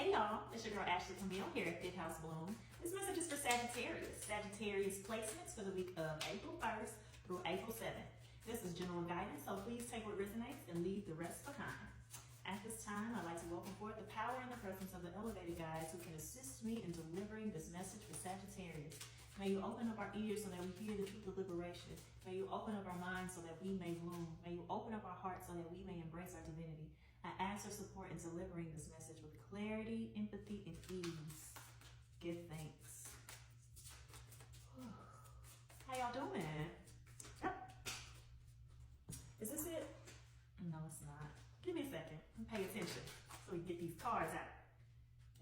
Hey y'all, it's your girl Ashley Camille here at Big House Bloom. This message is for Sagittarius. Sagittarius placements for the week of April 1st through April 7th. This is general guidance, so please take what resonates and leave the rest behind. At this time, I'd like to welcome forth the power and the presence of the elevated guides who can assist me in delivering this message for Sagittarius. May you open up our ears so that we hear the truth of liberation. May you open up our minds so that we may bloom. May you open up our hearts so that we may embrace our divinity. I ask for support in delivering this message with clarity, empathy, and ease. Give thanks. How y'all doing? Yep. Is this it? No, it's not. Give me a second and pay attention so we can get these cards out.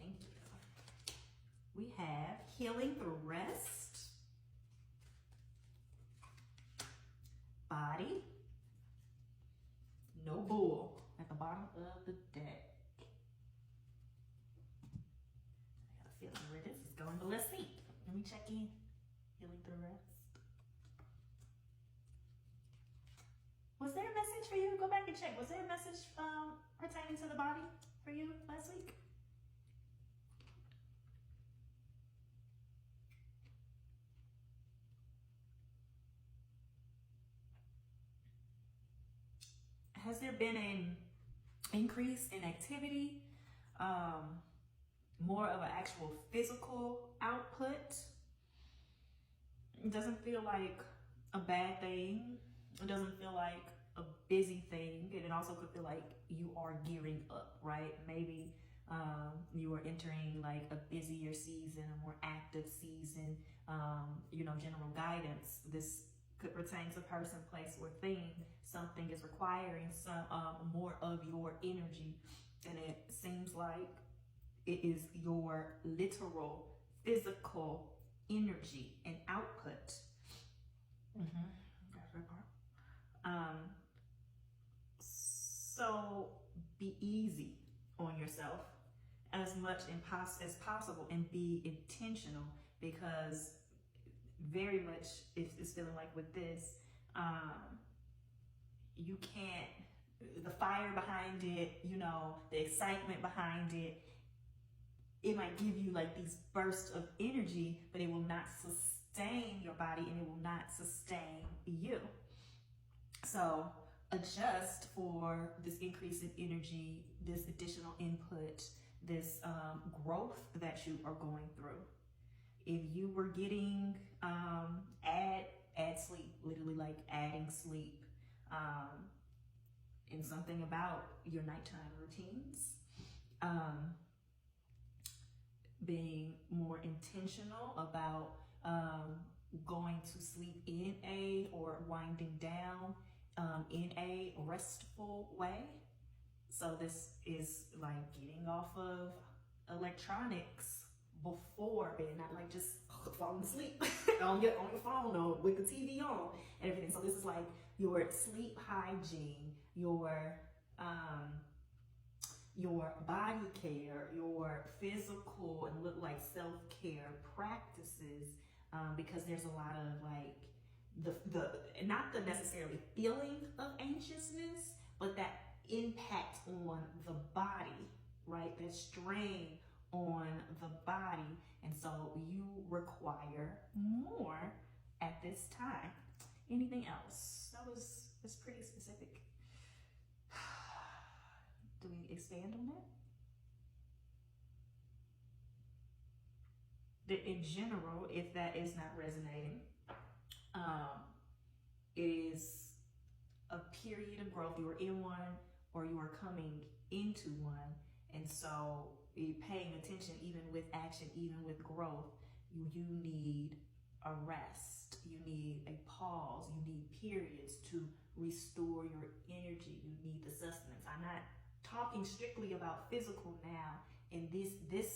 Thank you. We have healing through rest, body, no bull at the bottom of the deck. I got a feeling where this is going, but let's see. Let me check in. Healing through rest. Was there a message for you? Go back and check. Was there a message pertaining to the body for you last week? Has there been an increase in activity, more of an actual physical output? It doesn't feel like a bad thing. It doesn't feel like a busy thing. And it also could feel like you are gearing up, right? Maybe you are entering like a busier season, a more active season, general guidance. This could pertain to person, place, or thing. Something is requiring some more of your energy, and it seems like it is your literal physical energy and output. That's that part. So be easy on yourself as much as possible, and be intentional, because very much it's feeling like with this, you can't, the fire behind it, the excitement behind it, it might give you like these bursts of energy, but it will not sustain your body and it will not sustain you. So adjust for this increase in energy, this additional input, this growth that you are going through. If you were getting add sleep, literally like adding sleep, and something about your nighttime routines, being more intentional about going to sleep in or winding down in a restful way. So this is like getting off of electronics before bed, not like just falling asleep on your phone or with the TV on and everything. So this is like your sleep hygiene, your body care, your physical and look like self-care practices, because there's a lot of like the not the necessarily feeling of anxiousness, but that impact on the body, right? That strain on the body, and so you require more at this time. Anything else? That's pretty specific. Do we expand on that? In general, if that is not resonating, it is a period of growth. You are in one or you are coming into one, and so paying attention, even with action, even with growth, you need a rest, you need a pause, you need periods to restore your energy, you need the sustenance. I'm not talking strictly about physical now in this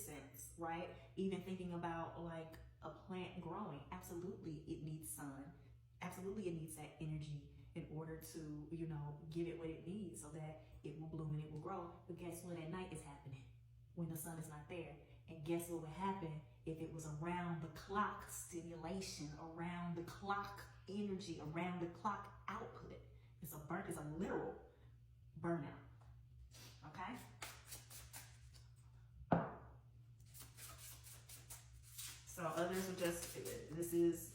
sense, right? Even thinking about like a plant growing, absolutely it needs sun, absolutely it needs that energy in order to, give it what it needs so that it will bloom and it will grow. But guess what? At night is happening when the sun is not there. And guess what would happen if it was around the clock stimulation, around the clock energy, around the clock output? It's a literal burnout. Okay? Others are just, this is,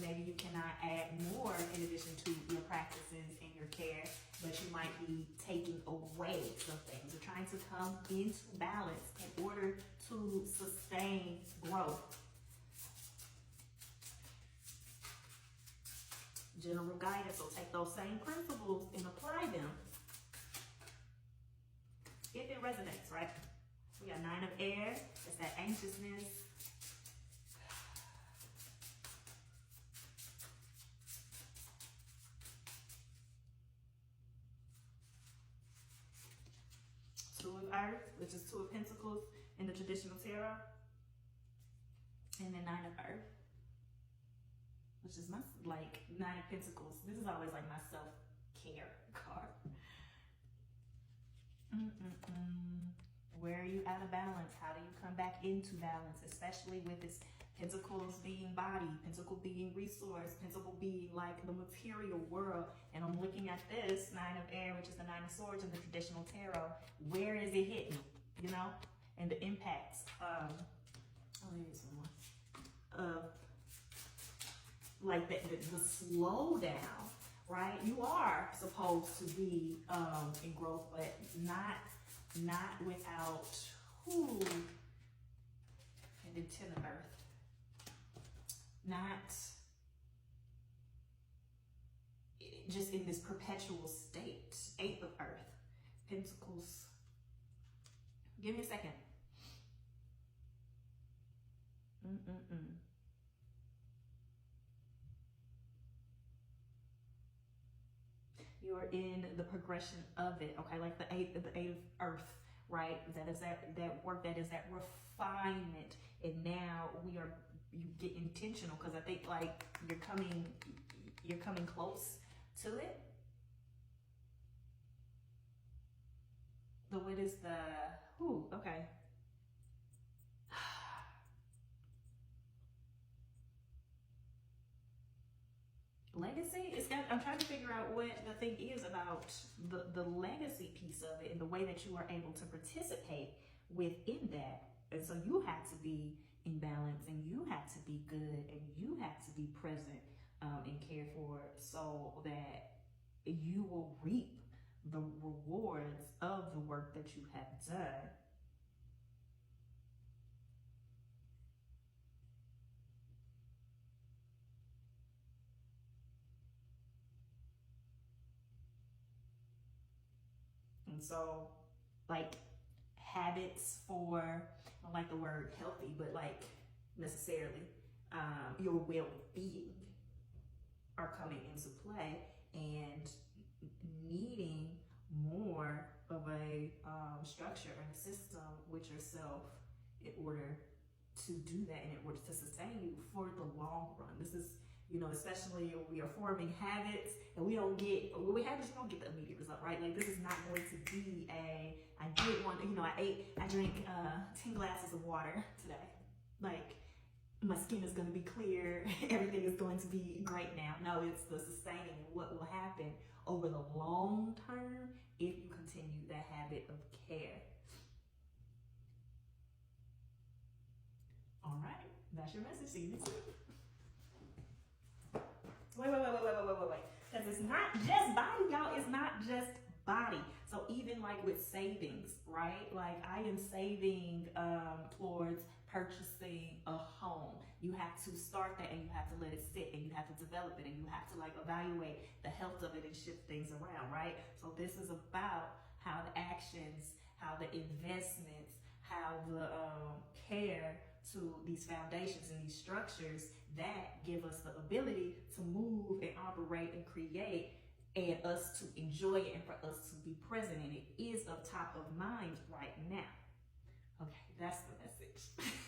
maybe you cannot add more in addition to your practices and your care, but you might be taking away some things. You're trying to come into balance in order to sustain growth. General guidance, so take those same principles and apply them if it resonates, right? We got 9 of air. It's that anxiousness. Two of earth, which is 2 of pentacles in the traditional tarot. And then 9 of earth, which is my, 9 of pentacles. This is always like my self-care card. Where are you out of balance? How do you come back into balance? Especially with this pentacles being body, pentacle being resource, pentacle being like the material world. And I'm looking at this 9 of air, which is the 9 of swords in the traditional tarot. Where is it hitting? And the impacts of, like the slowdown, right? You are supposed to be in growth, but not without, and then 10 of earth. Not just in this perpetual state. 8 of earth, pentacles. Give me a second. You're in the progression of it, okay? Like the eight of earth, right? That is that work, that is that refinement. And now you get intentional, because I think like you're coming close to it. What is the, okay. Legacy, I'm trying to figure out what the thing is about the legacy piece of it and the way that you are able to participate within that. And so you have to be in balance, and you have to be good, and you have to be present and cared for, so that you will reap the rewards of the work that you have done. And so, like, habits for, I don't like the word healthy, but like necessarily your well-being are coming into play, and needing more of a structure and a system with yourself in order to do that, and in order to sustain you for the long run. This is, especially we are forming habits, and we don't get, habits, you don't get the immediate result, right? Like, this is not going to be I drank 10 glasses of water today. Like, my skin is going to be clear, everything is going to be great now. No, it's the sustaining, what will happen over the long term if you continue that habit of care. All right, that's your message. See you next week. Wait. Because it's not just body, y'all. It's not just body. So even like with savings, right? Like, I am saving towards purchasing a home. You have to start that, and you have to let it sit, and you have to develop it, and you have to like evaluate the health of it and shift things around, right? So this is about how the actions, how the investments, how the care to these foundations and these structures that give us the ability to move and operate and create, and us to enjoy it, and for us to be present in it, is of top of mind right now. Okay, that's the message.